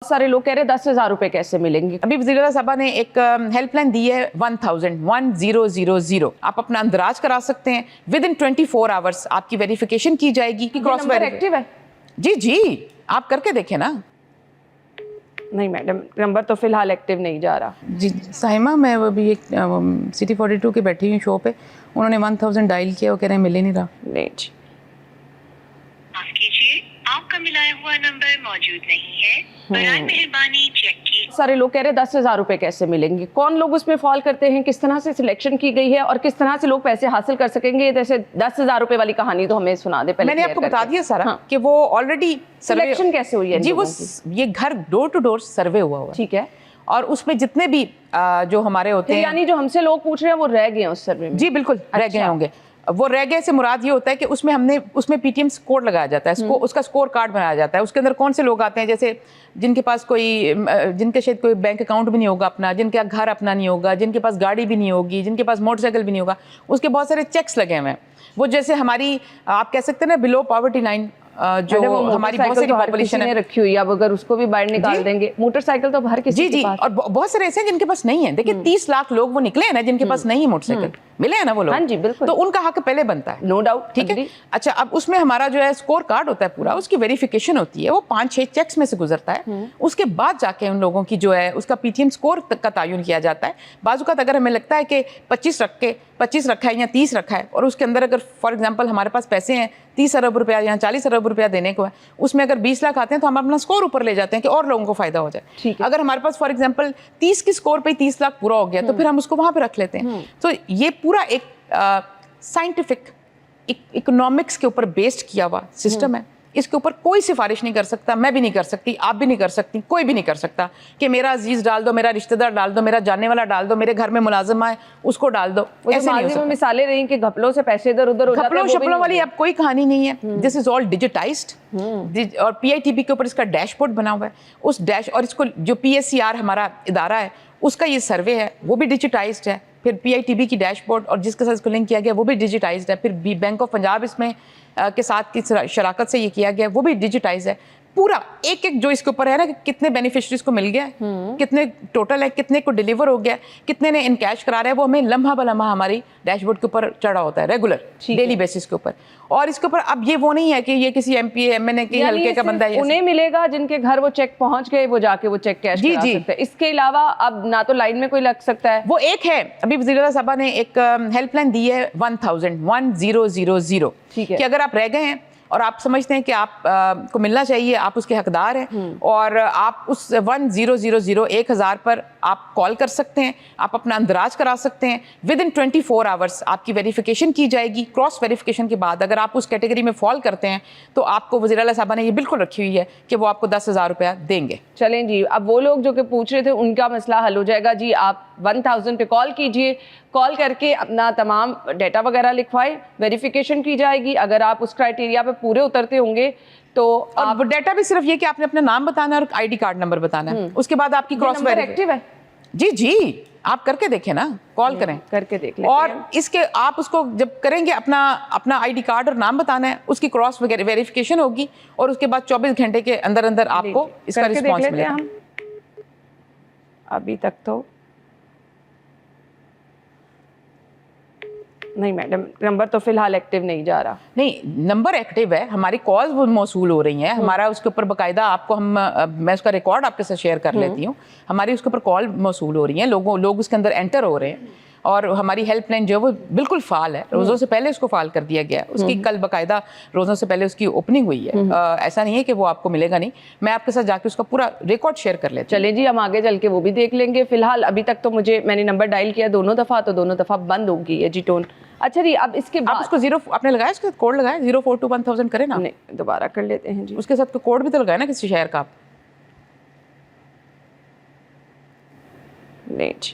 سارے لوگ کہہ رہے ہیں 10,000 روپے کیسے ملیں گے. ابھی وزیر صاحبہ نے ایک ہیلپ لائن دی ہے 1000. آپ اپنا اندراج کرا سکتے ہیں. ود ان 24 آورس آپ کی ویریفیکیشن کی جائے گی. نمبر ایکٹیو ہے؟ جی آپ کر کے دیکھیں نا. نہیں میڈم, نمبر تو فی الحال ایکٹیو نہیں جا رہا. جی سائمہ, میں ابھی ایک سٹی 42 کے بیٹھی ہوئی شو پہ, انہوں نے 1000 ڈائل کیا, وہ کہہ رہے ہیں مل ہی نہیں رہا. نہیں جی, معاف کیجیے, آپ کا ملایا ہوا نمبر موجود نہیں ہے, برائے مہربانی چیک کیجیے. سارے لوگ کہہ رہے ہیں 10,000 روپے کیسے ملیں گے. کون لوگ اس میں فال کرتے ہیں, کس طرح سے سلیکشن کی گئی ہے, اور کس طرح سے لوگ پیسے حاصل کر سکیں گے؟ جیسے 10,000 روپے والی کہانی تو ہمیں سنا دے پہلے. میں نے آپ کو بتا دیا سارا کہ وہ آلریڈی سلیکشن کیسے ہوئی ہے. جی وہ یہ گھر ڈور ٹو ڈور سروے ہوا ہوا. ٹھیک ہے, اور اس میں جتنے بھی جو ہمارے ہوتے ہیں, یعنی جو ہم سے لوگ پوچھ رہے ہیں وہ رہ گئے ہیں اس سروے میں. جی بالکل رہ گئے ہوں گے. وہ رہ گئے سے مراد یہ ہوتا ہے کہ اس میں ہم نے اس میں پی ٹی ایم کوڈ لگایا جاتا ہے, اس کا اسکور کارڈ بنایا جاتا ہے. اس کے اندر کون سے لوگ آتے ہیں, جیسے جن کے پاس جن کے شاید کوئی بینک اکاؤنٹ بھی نہیں ہوگا اپنا, جن کا گھر اپنا نہیں ہوگا, جن کے پاس گاڑی بھی نہیں ہوگی, جن کے پاس موٹر سائیکل بھی نہیں ہوگا, اس کے بہت سارے چیکس لگے ہوئے ہیں. وہ جیسے ہماری آپ کہہ سکتے ہیں نا بلو پاورٹی لائن, جو ہماری بہت ساری پاپولیشن ہے رکھی ہوئی ہے, اب اگر اس کو بھی باہر نکال دیں گے. موٹر سائیکل تو ہر کسی کے پاس. اور بہت سارے ایسے ہیں جن کے پاس نہیں ہے. دیکھیں 30 لاکھ لوگ وہ نکلے ہیں نا جن کے پاس نہیں ہے موٹر سائیکل, ملے ہیں نا وہ لوگ. ہاں جی بالکل, تو ان کا حق پہلے بنتا ہے. No doubt. ٹھیک ہے, اچھا اب اس میں ہمارا جو ہے اسکور کارڈ ہوتا ہے پورا, اس کی ویریفیکیشن ہوتی ہے, وہ 5-6 چیکس میں سے گزرتا ہے. اس کے بعد جا کے ان لوگوں کی جو ہے اس کا پی ٹی ایم اسکور کا تعین کیا جاتا ہے. بعض اوقات اگر ہمیں لگتا ہے کہ 25 رکھا ہے یا 30 رکھا ہے, اور اس کے اندر اگر فار ایگزامپل ہمارے پاس پیسے ہیں 30 ارب روپیہ یا 40 ارب روپیہ دینے کو ہے, اس میں اگر 20 لاکھ آتے ہیں تو ہم اپنا اسکور اوپر لے جاتے ہیں کہ اور لوگوں کو فائدہ ہو جائے. اگر ہمارے پاس فار ایگزامپل 30 کی اسکور پہ 30 لاکھ پورا ہو گیا تو پھر ہم اس کو وہاں پہ رکھ لیتے ہیں. تو یہ پورا ایک سائنٹیفک اکنامکس کے اوپر بیسڈ کیا ہوا سسٹم ہے. اس کے اوپر کوئی سفارش نہیں کر سکتا, میں بھی نہیں کر سکتی, آپ بھی نہیں کر سکتی, کوئی بھی نہیں کر سکتا کہ میرا عزیز ڈال دو, میرا رشتہ دار ڈال دو, میرا جاننے والا ڈال دو, میرے گھر میں ملازم ہے اس کو ڈال دو. ایسے نہیں ہو سکتا. مثالیں رہی کہ گھپلوں سے پیسے ادھر ادھر ہو جاتے ہیں. گھپلوں شپلوں والی اب کوئی کہانی نہیں ہے. دس از آل ڈیجیٹائزڈ. اور پی آئی ٹی بی کے اوپر اس کا ڈیش بورڈ بنا ہوا ہے. اس ڈیش اور اس کو جو پی ایس سی آر ہمارا ادارہ ہے اس کا یہ سروے ہے وہ بھی ڈیجیٹائزڈ ہے. پھر پی آئی ٹی بی کی ڈیش بورڈ اور جس کے ساتھ اس کو لنک کیا گیا وہ بھی ڈیجیٹائزڈ ہے. پھر بینک آف پنجاب اس میں کے ساتھ کی شراکت سے یہ کیا گیا وہ بھی ڈیجیٹائز ہے. پورا ایک جو اس کے اوپر ہے نا کہ کتنے بینیفیشریز کو مل گیا ہے, کتنے ٹوٹل ہے, کتنے کو ڈیلیور ہو گیا, کتنے نے ان کیش کرا رہا ہے, وہ ہمیں لمحہ بلمحہ ہماری ڈیش بورڈ کے اوپر چڑھا ہوتا ہے ریگولر ڈیلی بیسس کے اوپر. اور اس کے اوپر اب یہ وہ نہیں ہے کہ یہ کسی ایم پی ایم این اے کے حلقے کا بندہ ہے. انہیں ملے گا جن کے گھر وہ چیک پہنچ گئے, وہ جا کے وہ چیک کیش کرا سکتے ہیں. اس کے علاوہ اب نہ تو لائن میں کوئی لگ سکتا ہے. وہ ایک ہے ابھی وزیر صاحبہ نے ایک ہیلپ لائن دی ہے 1000 کہ اگر آپ رہ گئے ہیں اور آپ سمجھتے ہیں کہ آپ کو ملنا چاہیے, آپ اس کے حقدار ہیں, اور آپ اس 1000 پر آپ کال کر سکتے ہیں, آپ اپنا اندراج کرا سکتے ہیں. ود ان 24 آورس آپ کی ویریفیکیشن کی جائے گی. کراس ویریفیکیشن کے بعد اگر آپ اس کیٹیگری میں فال کرتے ہیں تو آپ کو وزیر اعلیٰ صاحبہ نے یہ بالکل رکھی ہوئی ہے کہ وہ آپ کو 10,000 روپیہ دیں گے. چلیں جی, اب وہ لوگ جو کہ پوچھ رہے تھے ان کا مسئلہ حل ہو جائے گا. جی آپ 1000 پہ کال کیجئے, کال کر کے اپنا تمام ڈیٹا وغیرہ لکھوائے, ویریفیکیشن کی جائے گی. اگر آپ اس کرائٹیریا پہ پورے اترتے ہوں گے تو اور ڈیٹا بھی صرف یہ کہ آپ نے اپنا نام بتانا ہے اور آئی ڈی کارڈ نمبر بتانا ہے. اس کے بعد آپ کی کراس ایکٹیو ہے. جی آپ کر کے دیکھیں نا, کال کریں, کر کے دیکھ لیں. اور اس کے آپ اس کو جب کریں گے اپنا آئی ڈی کارڈ اور نام بتانا ہے, اس کی کراس ویریفیکیشن ہوگی, اور اس کے بعد 24 گھنٹے کے اندر آپ کو اس کا رسپانس ملے گا. ابھی تک تو نہیں میڈم, نمبر تو فی الحال ایکٹیو نہیں جا رہا. نہیں, نمبر ایکٹیو ہے, ہماری کالز وہ موصول ہو رہی ہیں. ہمارا اس کے اوپر باقاعدہ آپ کو میں اس کا ریکارڈ آپ کے ساتھ شیئر کر لیتی ہوں. ہماری اس کے اوپر کال موصول ہو رہی ہیں, لوگ اس کے اندر انٹر ہو رہے ہیں, اور ہماری ہیلپ لائن جو ہے وہ بالکل فعال ہے. روزوں سے پہلے اس کو فعال کر دیا گیا ہے. اس کی کل باقاعدہ روزوں سے پہلے اس کی اوپننگ ہوئی ہے. ایسا نہیں ہے کہ وہ آپ کو ملے گا نہیں, میں آپ کے ساتھ جا کے اس کا پورا ریکارڈ شیئر کر لیتی ہوں. چلیں جی, ہم آگے چل کے وہ بھی دیکھ لیں گے. فی الحال ابھی تک تو میں نے نمبر ڈائل کیا 2 دفعہ, تو 2 دفعہ بند ہو گئی ہے جی ٹون. اچھا جی, اب اس کے بعد آپ اس کو 0 آپ نے لگایا, اس کا کوڈ لگایا 0421000 کریں نا. نہیں, دوبارہ کر لیتے ہیں جی. اس کے ساتھ کوڈ بھی تو لگایا نا کسی شہر کا آپ. نہیں جی,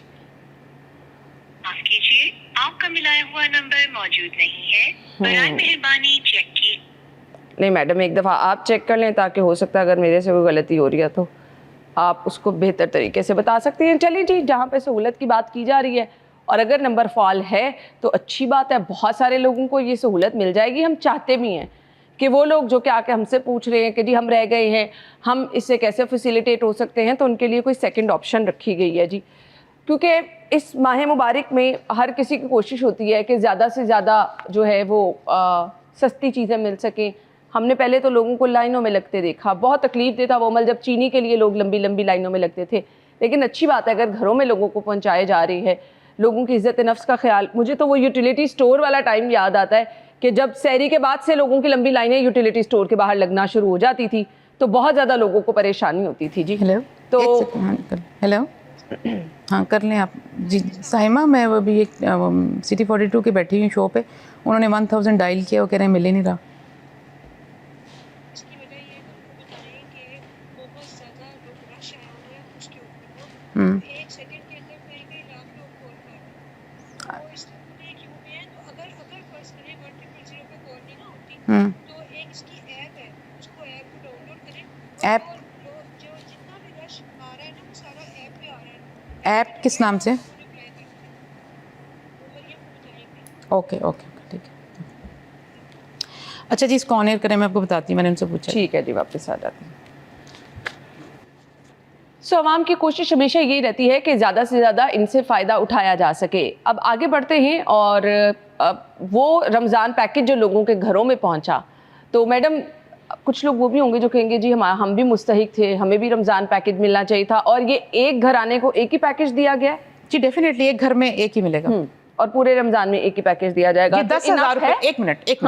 معاف کیجیے, آپ کا ملایا ہوا نمبر موجود نہیں ہے, برائے مہربانی چیک کیجیے. نہیں میڈم, ایک دفعہ آپ چیک کر لیں, تاکہ ہو سکتا ہے اگر میرے سے کوئی غلطی ہو رہی ہے تو آپ اس کو بہتر طریقے سے بتا سکتے ہیں. چلیے جی, جہاں پہ سہولت کی بات کی جا رہی ہے, اور اگر نمبر فال ہے تو اچھی بات ہے, بہت سارے لوگوں کو یہ سہولت مل جائے گی. ہم چاہتے بھی ہیں کہ وہ لوگ جو کہ آ کے ہم سے پوچھ رہے ہیں کہ جی ہم رہ گئے ہیں, ہم اس سے کیسے فیسیلیٹیٹ ہو سکتے ہیں, تو ان کے لیے کوئی سیکنڈ آپشن رکھی گئی ہے جی. کیونکہ اس ماہ مبارک میں ہر کسی کی کوشش ہوتی ہے کہ زیادہ سے زیادہ جو ہے وہ سستی چیزیں مل سکیں. ہم نے پہلے تو لوگوں کو لائنوں میں لگتے دیکھا, بہت تکلیف دہ تھا وہ عمل جب چینی کے لیے لوگ لمبی لمبی لائنوں میں لگتے تھے, لیکن اچھی بات ہے اگر گھروں میں لوگوں کو پہنچائے جا رہی ہے, لوگوں کی عزت نفس کا خیال. مجھے تو وہ یوٹیلیٹی اسٹور والا ٹائم یاد آتا ہے کہ جب سحری کے بعد سے لوگوں کی لمبی لائنیں یوٹیلیٹی اسٹور کے باہر لگنا شروع ہو جاتی تھی تو بہت زیادہ لوگوں کو پریشانی ہوتی تھی. جی ہیلو, تو ہیلو, ہاں کر لیں آپ. جی سائمہ, میں وہ بھی ایک سٹی 42 کے بیٹھی ہوئی شو پہ, انہوں نے 1000 ڈائل کیا, وہ کہہ رہے ہیں مل ہی نہیں رہا. اس کی وجہ یہ ہے کہ بتائیں کہ بہت زیادہ لوگ رش آیا ہوا ہے اس کے اوپر, تو ایک سیکنڈ کے اندر کئی لاکھ لوگ کال کر رہے ہیں, تو اس لیے کیوں میں ہے. تو اگر فرض کریں 1000 پہ کال نہیں نہ ہوتی تو ایک اس کی ایپ ہے, اس کو ایپ کو ڈاؤن لوڈ کریں. ایپ جو جتنا بھی رش آ رہا ہے نا وہ سارا ایپ پہ آ رہا ہے. ایپ کس نام سے؟ وہ رپلائی کرتے ہیں, وہ مریم کو بتائیں گے. اوکے اوکے ٹھیک ہے. اچھا جی, اس کو آن ایئر کریں, میں آپ کو بتاتی ہوں, میں نے ان سے پوچھا. ٹھیک ہے جی, واپس آ جاتے ہیں. عوام کی کوشش ہمیشہ یہی رہتی ہے کہ زیادہ سے زیادہ ان سے فائدہ اٹھایا جا سکے. اب آگے بڑھتے ہیں, اور وہ رمضان پیکج جو لوگوں کے گھروں میں پہنچا, تو میڈم کچھ لوگ وہ بھی ہوں گے جو کہیں گے جی ہم بھی مستحق تھے, ہمیں بھی رمضان پیکج ملنا چاہیے تھا, اور یہ ایک گھر آنے کو ایک ہی پیکج دیا گیا ہے. جی ڈیفینیٹلی ایک گھر میں ایک ہی ملے گا, اور پورے رمضان میں ایک ہی پیکج دیا جائے گا. یہ 10,000 روپے. ایک منٹ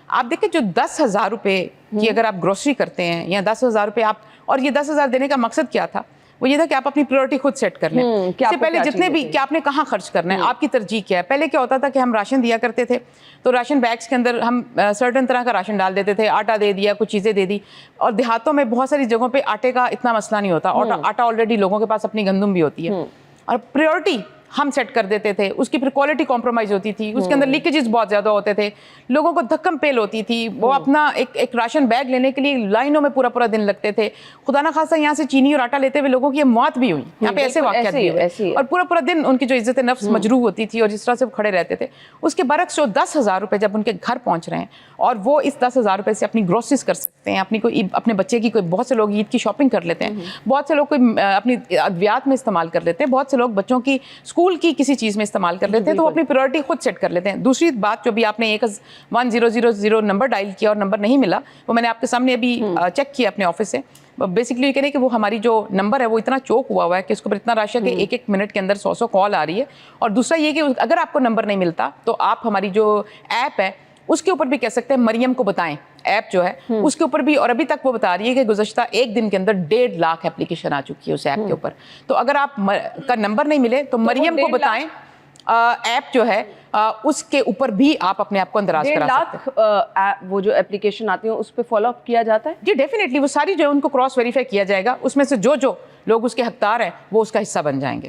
آپ دیکھیں, جو 10,000 روپے کی اگر آپ گروسری کرتے ہیں, یا 10,000 روپے آپ, اور یہ 10,000 دینے کا مقصد کیا تھا, وہ یہ تھا کہ آپ اپنی پریورٹی خود سیٹ کر لیں. اس سے پہلے جتنے بھی کہ آپ نے کہاں خرچ کرنا ہے, آپ کی ترجیح کیا ہے. پہلے کیا ہوتا تھا کہ ہم راشن دیا کرتے تھے, تو راشن بیگس کے اندر ہم سرٹن طرح کا راشن ڈال دیتے تھے, آٹا دے دیا, کچھ چیزیں دے دی. اور دیہاتوں میں بہت ساری جگہوں پہ آٹے کا اتنا مسئلہ نہیں ہوتا, آٹا آلریڈی لوگوں کے پاس اپنی گندم بھی ہوتی ہے, اور پریورٹی ہم سیٹ کر دیتے تھے. اس کی پھر کوالٹی کمپرومائز ہوتی تھی, اس کے اندر لیکیجز بہت زیادہ ہوتے تھے, لوگوں کو دھکم پیل ہوتی تھی. وہ اپنا ایک راشن بیگ لینے کے لیے لائنوں میں پورا دن لگتے تھے. خدا نخواستہ یہاں سے چینی اور آٹا لیتے ہوئے لوگوں کی یہ موت بھی ہوئی, یہاں پہ ایسے واقعات بھی ہوئے, اور پورا دن ان کی جو عزت نفس مجروح ہوتی تھی, اور جس طرح سے وہ کھڑے رہتے تھے. اس کے برعکس جو 10,000 روپے جب ان کے گھر پہنچ رہے ہیں, اور وہ اس 10,000 روپے سے اپنی گروسریز کر سکتے ہیں, اپنے بچے کی کوئی, بہت سے لوگ عید کی شاپنگ کر لیتے ہیں, بہت سے لوگ کوئی اپنی ادویات میں استعمال کر لیتے ہیں, بہت سے لوگ بچوں کی اسکول کی کسی چیز میں استعمال کر لیتے ہیں, تو وہ اپنی پریورٹی خود سیٹ کر لیتے ہیں. دوسری بات, جو بھی آپ نے 1000 نمبر ڈائل کیا اور نمبر نہیں ملا, وہ میں نے آپ کے سامنے ابھی چیک کیا اپنے آفس سے. بیسکلی یہ کہہ رہے ہیں کہ وہ ہماری جو نمبر ہے وہ اتنا چوک ہوا ہے کہ اس کے اوپر اتنا رش ہے کہ ایک منٹ کے اندر 100 کال آ رہی ہے. اور دوسرا یہ کہ اگر آپ کو نمبر نہیں ملتا تو آپ ہماری جو ایپ ہے اس کے اوپر بھی کہہ سکتے ہیں مریم کو بتائیں. ایپ جو ہے اس کے اوپر بھی, اور ابھی تک وہ بتا رہی ہے کہ گزشتہ ایک دن کے اندر 1.5 لاکھ اپلیکیشن آ چکی ہے اس ایپ کے اوپر. تو اگر آپ کا نمبر نہیں ملے تو مریم کو بتائیں ایپ جو ہے اس کے اوپر بھی آپ اپنے آپ کو اندراج کرا سکتے ہیں. وہ جو اپلیکیشن آتی ہیں اس پہ فالو اپ کیا جاتا ہے؟ جی ڈیفینیٹلی, وہ ساری جو ہے ان کو کراس ویریفائی کیا جائے گا, اس میں سے جو لوگ اس کے حقدار ہیں وہ اس کا حصہ بن جائیں گے.